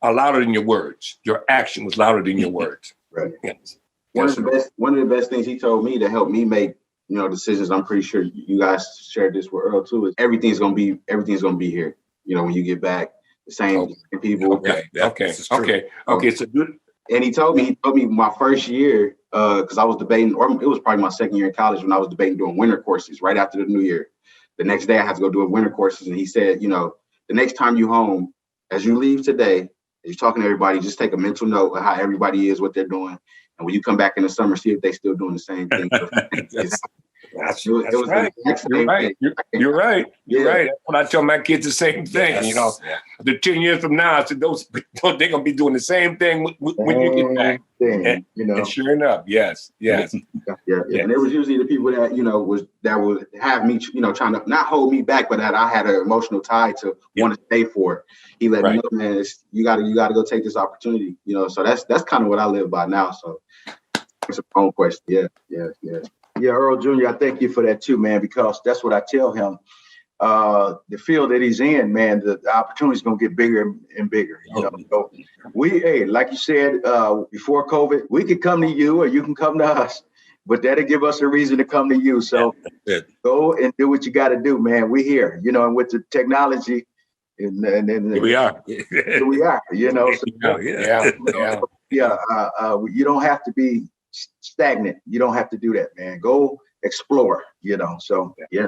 louder than your words. Your action was louder than your words. Right. Yes. One of the best things he told me to help me make, decisions. I'm pretty sure you guys shared this with Earl too. Is everything's gonna be here. When you get back, the same people. Okay. So good. And he told me my first year, because I was debating, or it was probably my second year in college when I was debating doing winter courses right after the new year. The next day I had to go do winter courses. And he said, the next time you home, as you leave today, as you're talking to everybody, just take a mental note of how everybody is, what they're doing. And when you come back in the summer, see if they still doing the same thing. That's right. You're right. You're right. When I tell my kids the same thing, the 10 years from now, I said, they're going to be doing the same thing when you get back. And sure enough, yes. Yeah. And it was usually the people that would have me, trying to not hold me back, but that I had an emotional tie to want to stay for it. He let me know, man, you got to go take this opportunity, so that's kind of what I live by now. So it's a phone question. Yeah, Earl Jr., I thank you for that too, man, because that's what I tell him. the field that he's in, man, the opportunity is going to get bigger and bigger. So hey, like you said, before COVID, we could come to you or you can come to us, but that'll give us a reason to come to you. So go and do what you got to do, man. We're here, and with the technology, and here we are. Here we are, So, you don't have to be stagnant. You don't have to do that, man. Go explore, So yeah.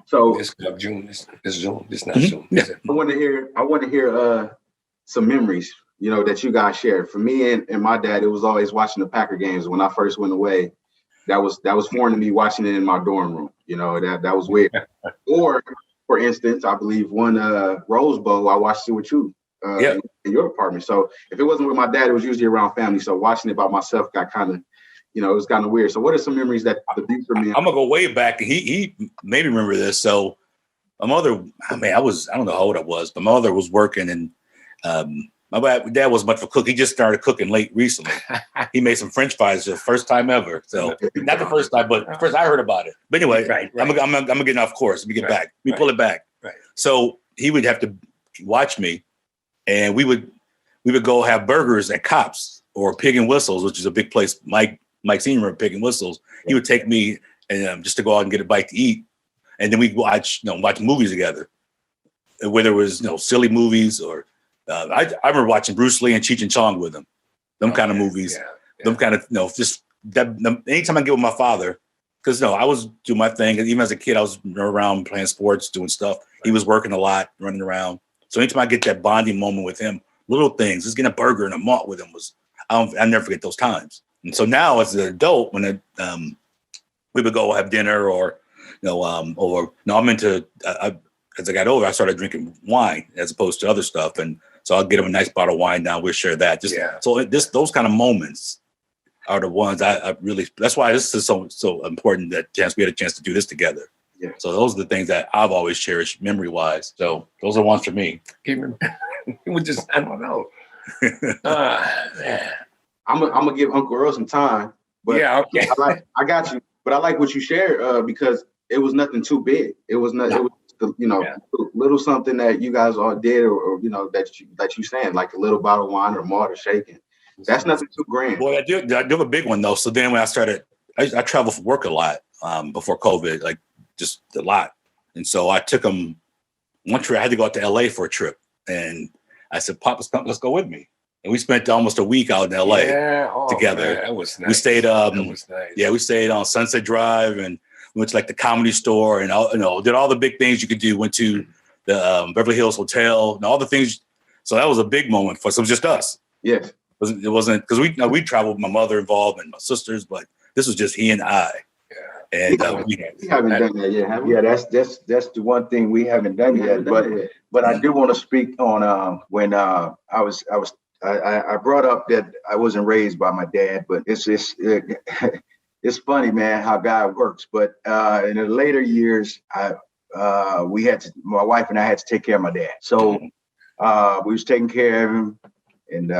So this June, this June, this not June. Yeah. I want to hear some memories, that you guys shared. For me and my dad, it was always watching the Packer games. When I first went away, that was foreign to me, watching it in my dorm room. That was weird. Or, for instance, I believe one Rose Bowl, I watched it with you in your apartment. So if it wasn't with my dad, it was usually around family. So watching it by myself got kind of, it was kind of weird. So what are some memories that the Buford man? I'm gonna go way back. He made me remember this. So my mother, I don't know how old I was, but my mother was working, and my dad wasn't much of a cook. He just started cooking late recently. He made some French fries the first time ever. So not the first time, but first I heard about it. But anyway, Right. I'm getting off course. Let me get back. Let me pull it back. Right. So he would have to watch me, and we would go have burgers at Cops or Pig and Whistles, which is a big place. Mike Sr. at Pig and Whistles. He would take me and just to go out and get a bite to eat, and then we'd watch movies together, whether it was silly movies or I remember watching Bruce Lee and Cheech and Chong with him. Them kind of movies. Them kind of just that. Anytime I get with my father, because I was doing my thing. Even as a kid, I was around playing sports, doing stuff. He was working a lot, running around. So anytime I get that bonding moment with him, little things, just getting a burger and a malt with him I'll never forget those times. And so now as an adult, when we would go have dinner or I'm into, as I got older, I started drinking wine as opposed to other stuff. And so I'll get him a nice bottle of wine now. We'll share that. So those kind of moments are the ones I really, that's why this is so important that we had a chance to do this together. Yeah. So those are the things that I've always cherished memory wise. So those are ones for me. It was just, I don't know. I'm gonna give Uncle Earl some time, but okay. I got you. But I like what you shared because it was nothing too big. It was not. It was little something that you guys all did, or that you saying like a little bottle of wine or malt or shaking. That's nothing too grand. Boy, I do have a big one though. So then when I started, I traveled for work a lot before COVID, like just a lot. And so I took him one trip. I had to go out to LA for a trip, and I said, "Pop, let's go with me." And we spent almost a week out in LA together. Man, that was nice. We stayed. That was nice. Yeah, we stayed on Sunset Drive and went to like the Comedy Store and did all the big things you could do. Went to the Beverly Hills Hotel and all the things. So that was a big moment for us. It was just us. Yes. It wasn't because we traveled with my mother involved and my sisters, but this was just he and I. Yeah. And we haven't done that yet, have we? Yeah, that's the one thing we haven't done yet. But I do want to speak on when I brought up that I wasn't raised by my dad, but it's funny, man, how God works. But in the later years, my wife and I had to take care of my dad. So we was taking care of him, and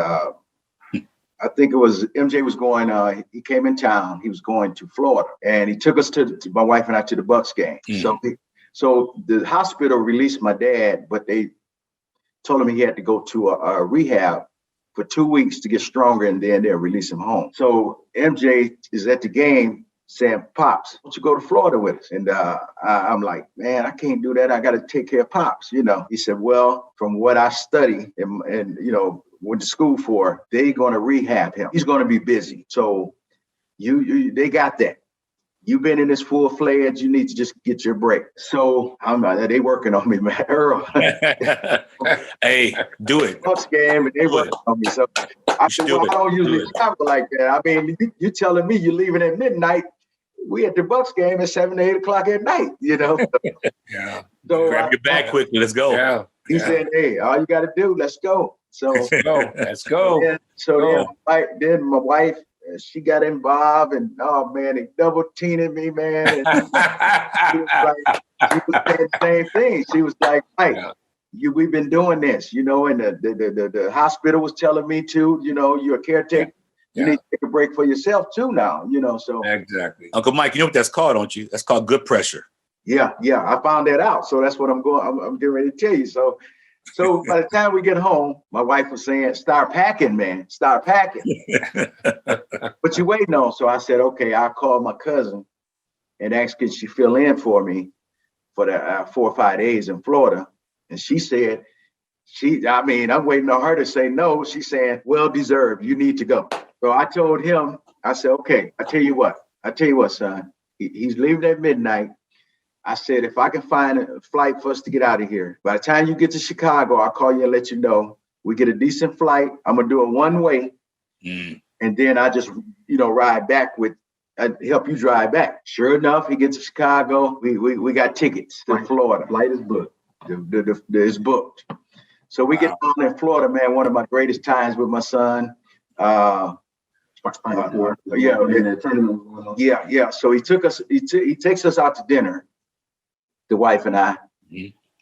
I think it was MJ was going. He came in town. He was going to Florida, and he took us to my wife and I to the Bucks game. So the hospital released my dad, but they told him he had to go to a rehab for 2 weeks to get stronger, and then they'll release him home. So MJ is at the game saying, "Pops, why don't you go to Florida with us?" And I'm like, "Man, I can't do that. I got to take care of Pops." He said, "Well, from what I study and went to school for, they're going to rehab him. He's going to be busy. So they got that. You've been in this full-fledged. You need to just get your break." So they working on me, man. Earl. Hey, do it. Bucks game, and they working on me. So I said, "Well, I don't usually travel like that. I mean, you telling me you're leaving at midnight. We at the Bucks game at 7 to 8 o'clock at night, Yeah. So grab your bag quickly. Let's go. Yeah. He said, "Hey, all you got to do, let's go." So Let's go. Then my wife, she got involved, and oh man, they double teaming me, man. And she was saying the same thing. She was like, "Mike, we've been doing this, and the hospital was telling me to, you're a caretaker. You need to take a break for yourself too now, So exactly, Uncle Mike, you know what that's called, don't you? That's called good pressure. Yeah, I found that out. So that's what I'm getting ready to tell you. So by the time we get home, my wife was saying, "Start packing, man. Start packing." What you waiting on? So I said, "Okay, I'll call my cousin and ask if she fill in for me for the 4 or 5 days in Florida." And she said, I'm waiting on her to say no. She's saying, "Well deserved. You need to go." So I told him, I said, "Okay, I tell you what, son. He's leaving at midnight. I said, if I can find a flight for us to get out of here, by the time you get to Chicago, I'll call you and let you know. We get a decent flight. I'm going to do it one way. And then I just, ride back help you drive back." Sure enough, he gets to Chicago. We got tickets to Florida. Flight is booked. It's booked. So we get down in Florida, man, one of my greatest times with my son. So he takes us out to dinner, the wife and I.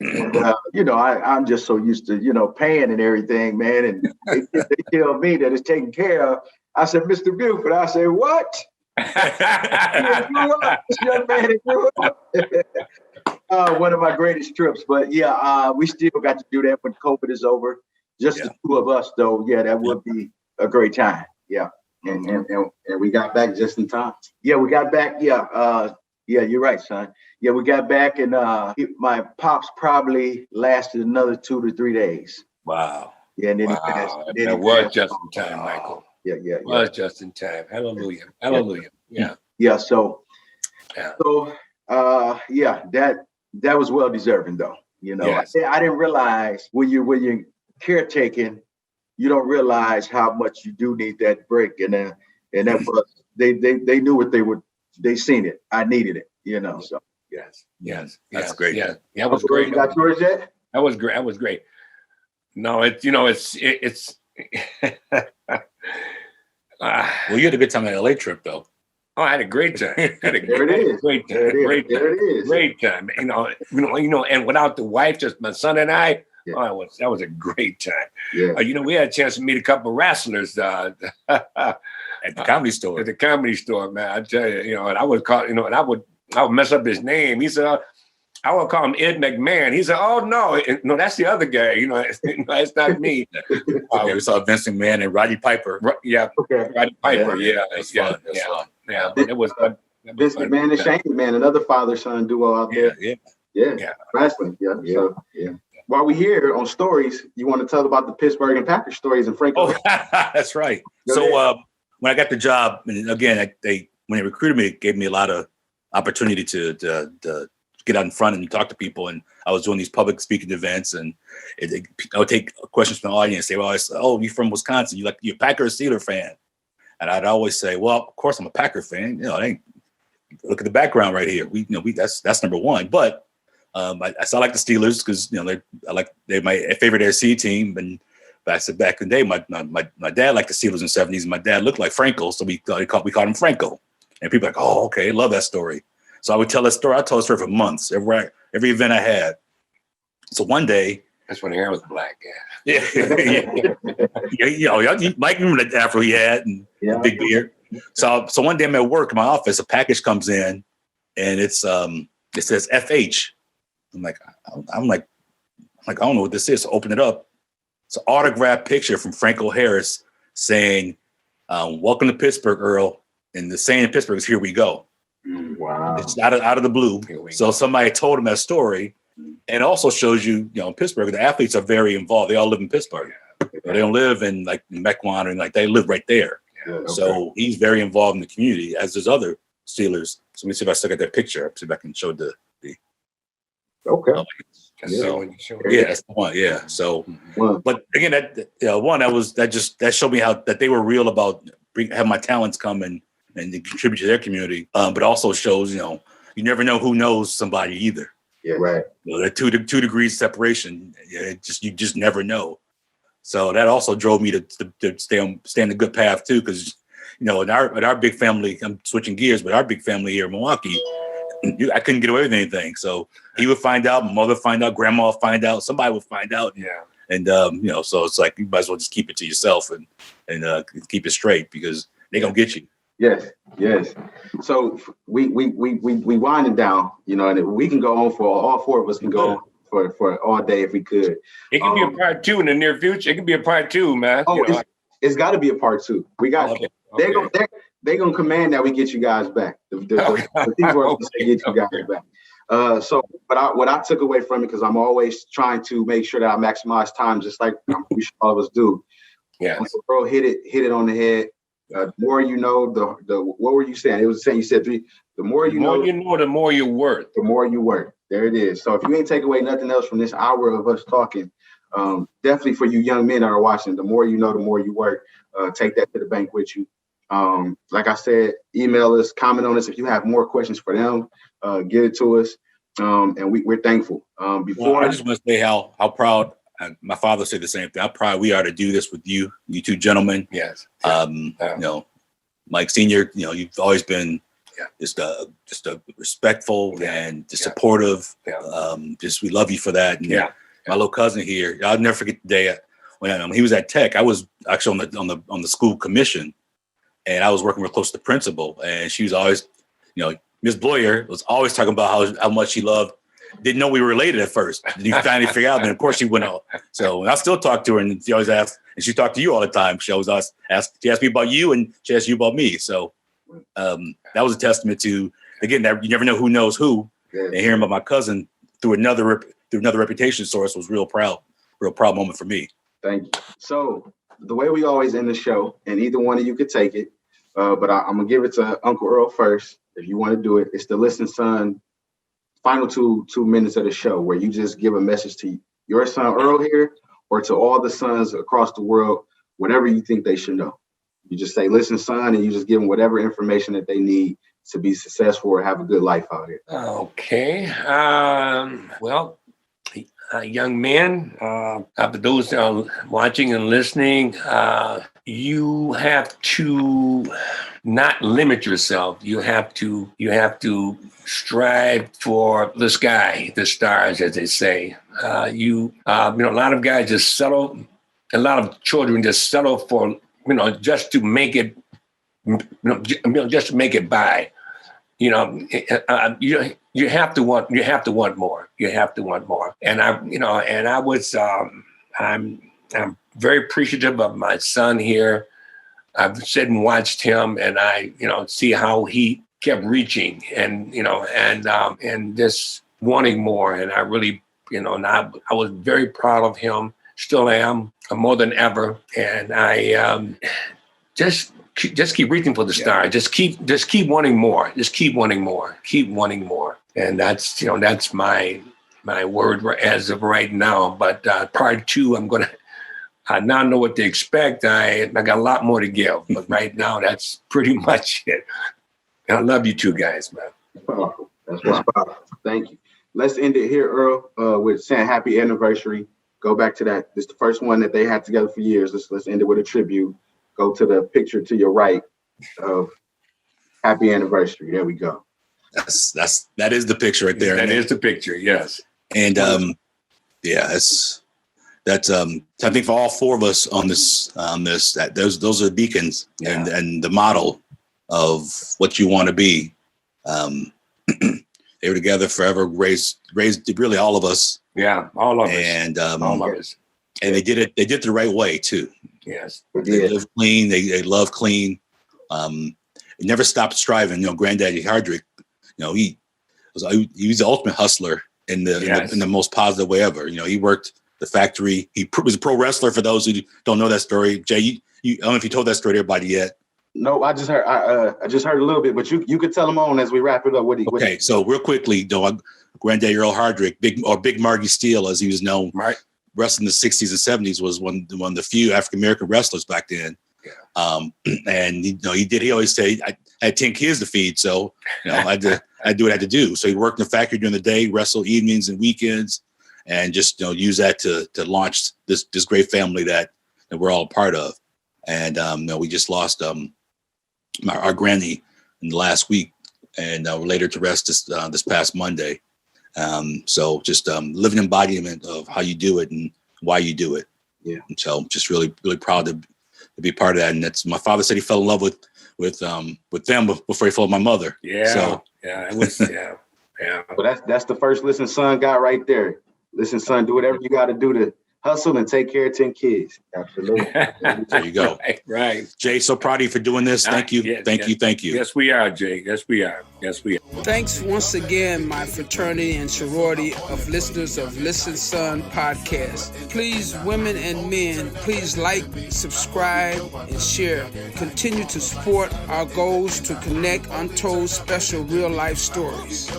And, I'm just so used to, paying and everything, man. And they tell me that it's taken care of. I said, "Mr. Buford," I said, "What?" This young man grew up. One of my greatest trips. But we still got to do that when COVID is over. Just the two of us, though. Yeah, that would be a great time. Yeah. And we got back just in time. Yeah, we got back. Yeah, you're right, son. Yeah, we got back, and my pops probably lasted another 2 to 3 days. Wow. Yeah, and then he Wow. passed. That was just in time, Michael. Yeah. Was just in time. Hallelujah. Hallelujah. Yeah. Yeah. So, Yeah. that was well deserving, though. Yes. I didn't realize when you're caretaking, you don't realize how much you do need that break, and that was they knew what they seen it. I needed it, So Yes. That's great. Yeah. That was great. You got yours yet? That was great. That was great. No, it's Well, you had a good time on the LA trip, though. I had a great time. There it is. Great time. There it is. Great time. And without the wife, just my son and I. Yeah. That was a great time. Yeah. We had a chance to meet a couple of wrestlers at the comedy store. At the comedy store, man. I tell you, and I would call, and I would mess up his name. He said, I would call him Ed McMahon. He said, "Oh no, that's the other guy. It's not me." We saw Vince McMahon and Roddy Piper. Yeah, okay. Roddy Piper. Yeah, That's fun. Yeah. But it was fun. Vince McMahon and Shane McMahon, another father-son duo out there. Yeah. Wrestling. Yeah. So, while we're here on stories, you want to tell about the Pittsburgh and Packers stories in Franklin? Oh, that's right. So when I got the job, and again, when they recruited me, it gave me a lot of opportunity to get out in front and talk to people. And I was doing these public speaking events, and I would take questions from the audience. They would always say, "Oh, you from Wisconsin? You're a Packer or Steeler fan?" And I'd always say, "Well, of course I'm a Packer fan. Look at the background right here. That's number one." But I like the Steelers because they're my favorite SC team. And I said back in the day, my dad liked the Steelers in the 70s. And my dad looked like Franco, so we called him Franco. And people were like, "Oh, okay, love that story." So I would tell that story. I told the story for months, every event I had. So one day, that's when the hair was black. Yeah. Mike remember the afro he had and the big beard. So one day I'm at work in my office, a package comes in, and it says FH. I'm like, I don't know what this is. So open it up. It's an autographed picture from Franco Harris saying, "Welcome to Pittsburgh, Earl." And the saying in Pittsburgh is, "Here we go." Wow. It's out of the blue. So somebody told him that story, and also shows you, in Pittsburgh, the athletes are very involved. They all live in Pittsburgh. They don't live in like Mequon or they live right there. So he's very involved in the community, as does other Steelers. So let me see if I still got that picture. See if I can show the. Okay. That's the one. Yeah. So, but again, that showed me that they were real about have my talents come and contribute to their community. But also shows, you never know who knows somebody either. Yeah. Right. That 2 degrees separation. You just never know. So that also drove me to stay on a good path too, because in our big family, I'm switching gears, but our big family here in Milwaukee, I couldn't get away with anything. So he would find out, my mother would find out, grandma would find out, somebody would find out. Yeah. And so it's like you might as well just keep it to yourself and keep it straight because they're gonna get you. Yes, yes. So we winding down, you know, and we can go on for all four of us can go on for all day if we could. It can be a part two in the near future. It can be a part two, man. Oh, it's got to be a part two. We got they're gonna command that we get you guys back. The people are gonna say get you guys back. What I took away from it, because I'm always trying to make sure that I maximize time, just like we should all of us do. Yeah, Bro, hit it on the head. The more you know, the what were you saying? It was saying you said 3. The more you know, the more you're worth. The more you work. There it is. So if you ain't take away nothing else from this hour of us talking, definitely for you young men that are watching, the more you know, the more you work. Take that to the bank with you. Like I said, email us, comment on us. If you have more questions for them, get it to us. And we're thankful. I just want to say how proud. My father said the same thing. How proud we are to do this with you two gentlemen. Yes. You know, Mike Sr., you know, you've always been just a respectful and just supportive. Just we love you for that. And my little cousin here, I'll never forget the day when he was at Tech. I was actually on the school commission, and I was working real close to the principal, and she was always, you know, Ms. Bloyer was always talking about how much she loved. Didn't know we were related at first. You finally figure out, and of course she went out. So I still talk to her, and she always asks, and she talked to you all the time. She always asked me about you, and she asked you about me. So that was a testament to, again, that you never know who knows who. And hearing about my cousin through another reputation source was real proud moment for me. Thank you. So the way we always end the show, and either one of you could take it, but I'm gonna give it to Uncle Earl first. If you want to do it, it's the Listen Son final two minutes of the show, where you just give a message to your son Earl here, or to all the sons across the world, whatever you think they should know. You just say, listen, son, and you just give them whatever information that they need to be successful or have a good life out here. Okay. Well, young men, for those that are watching and listening, you have to not limit yourself. You have to strive for the sky, the stars, as they say. You know, a lot of guys just settle. A lot of children just settle for, you know, just to make it, just to make it by. You know, you have to want more. You have to want more. And I'm very appreciative of my son here. I've sat and watched him, and I, you know, see how he kept reaching, and, you know, and just wanting more. And I really, you know, and I was very proud of him. Still am, more than ever. And I just keep reaching for the star. Just keep wanting more. Just keep wanting more. Keep wanting more. And that's, you know, that's my word as of right now. But part 2, I'm gonna. I now know what to expect. I got a lot more to give, but right now that's pretty much it. And I love you two guys, man. That's powerful. Thank you. Let's end it here, Earl, with saying happy anniversary. Go back to that. This is the first one that they had together for years. Let's end it with a tribute. Go to the picture to your right of happy anniversary. There we go. That is the picture right there. That is the picture. Yes. And that's I think for all four of us on this that those are the beacons and the model of what you want to be. They were together forever, raised really all of us. Yeah, all of us. And all of us. And they did it the right way too. Yes. They live clean, they love clean. They never stopped striving. You know, Granddaddy Hardrick, you know, he was the ultimate hustler in the most positive way ever. You know, he worked the factory. He was a pro wrestler. For those who don't know that story, Jay, I don't know if you told that story to everybody yet. No, I just heard. I just heard a little bit, but you could tell them on as we wrap it up. Okay, so real quickly, though, Granddaddy Earl Hardrick, Big Margie Steele, as he was known, right, wrestling in the 60s and 70s, was one of the few African American wrestlers back then. Yeah. And he always say, I had 10 kids to feed, so I do what I had to do. So he worked in the factory during the day, wrestled evenings and weekends, and just use that to launch this great family that we're all a part of. And we just lost our granny in the last week, and we're later to rest this past Monday. So just living embodiment of how you do it and why you do it. Yeah. And so just really, really proud to be part of that. And that's, my father said he fell in love with them before he followed my mother. Yeah. So Yeah. It was. Yeah. Yeah. But that's the first listen son got right there. Listen son, do whatever you got to do to hustle and take care of 10 kids. Absolutely. there you go. Right. Jay, so proud of you for doing this. Thank you. Yeah, Thank you. Yes, we are, Jay. Yes, we are. Thanks once again, my fraternity and sorority of listeners of Listen Son podcast. Please, women and men, please like, subscribe, and share. Continue to support our goals to connect untold special real life stories.